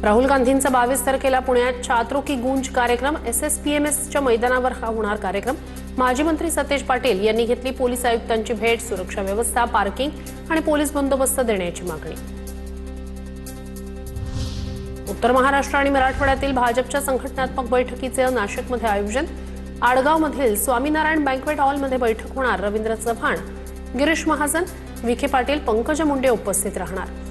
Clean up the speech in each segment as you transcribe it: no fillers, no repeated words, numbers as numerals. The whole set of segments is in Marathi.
राहुल गांधींचा 22 तारखेला पुण्यात छात्रों की गूंज कार्यक्रम SSPMSच्या मैदानावर होणार कार्यक्रम। माजी मंत्री सतेज पाटील यांनी घेतली पोलीस आयुक्तांची भेट। सुरक्षा व्यवस्था, पार्किंग आणि पोलीस बंदोबस्त देण्याची मागणी। उत्तर महाराष्ट्र आणि मराठवाड्यातील भाजपच्या संघटनात्मक बैठकीचे नाशिकमध्ये आयोजन। आडगावमधील स्वामीनारायण बँक्वेट हॉलमध्ये बैठक होणार। रवींद्र चव्हाण, गिरीश महाजन, विखे पाटील, पंकजा मुंडे उपस्थित राहणार।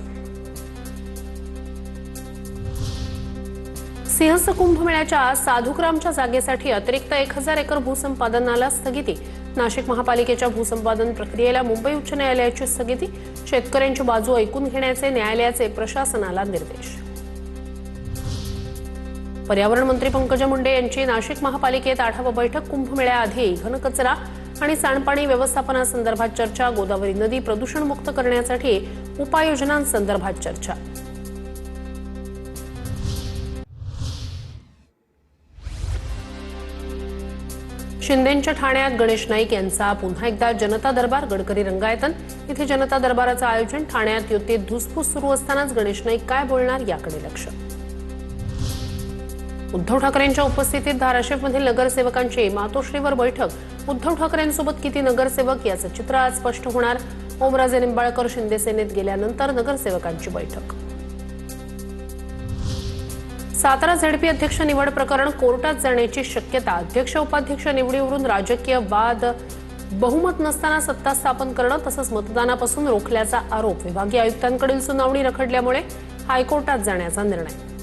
सिंहस्थ कुंभमेळ्याच्या साधुग्रामच्या जागेसाठी अतिरिक्त 1000 एकर भूसंपादनाला स्थगिती। नाशिक महापालिकेच्या भूसंपादन प्रक्रियेला मुंबई उच्च न्यायालयाची स्थगिती। शेतकऱ्यांची बाजू ऐकून घेण्याचे न्यायालयाचे प्रशासनाला निर्देश। पर्यावरण मंत्री पंकजा मुंडे यांची नाशिक महापालिकेत आढावा बैठक। कुंभमेळ्याआधी घनकचरा आणि सांडपाणी व्यवस्थापनासंदर्भात चर्चा। गोदावरी नदी प्रदूषणमुक्त करण्यासाठी उपाययोजनांसंदर्भात चर्चा। शिंदेंच्या ठाण्यात गणेश नाईक यांचा पुन्हा एकदा जनता दरबार। गडकरी रंगायतन इथे जनता दरबाराचं आयोजन। ठाण्यात युतीत धुसफूस सुरू असतानाच गणेश नाईक काय बोलणार याकडे लक्ष। उद्धव ठाकरेंच्या उपस्थितीत धाराशिवमधील नगरसेवकांची मातोश्रीवर बैठक। उद्धव ठाकरेंसोबत किती नगरसेवक याचं चित्र आज स्पष्ट होणार। ओमराजे निंबाळकर शिंदे सेनेत गेल्यानंतर नगरसेवकांची बैठक। सातारा ZP अध्यक्ष निवड प्रकरण कोर्टात जाण्याची शक्यता। अध्यक्ष उपाध्यक्ष निवडीवरून राजकीय वाद, बहुमत नसताना सत्ता स्थापन करणं तसंच मतदानापासून रोखल्याचा आरोप। विभागीय आयुक्तांकडील सुनावणी रखडल्यामुळे हायकोर्टात जाण्याचा निर्णय।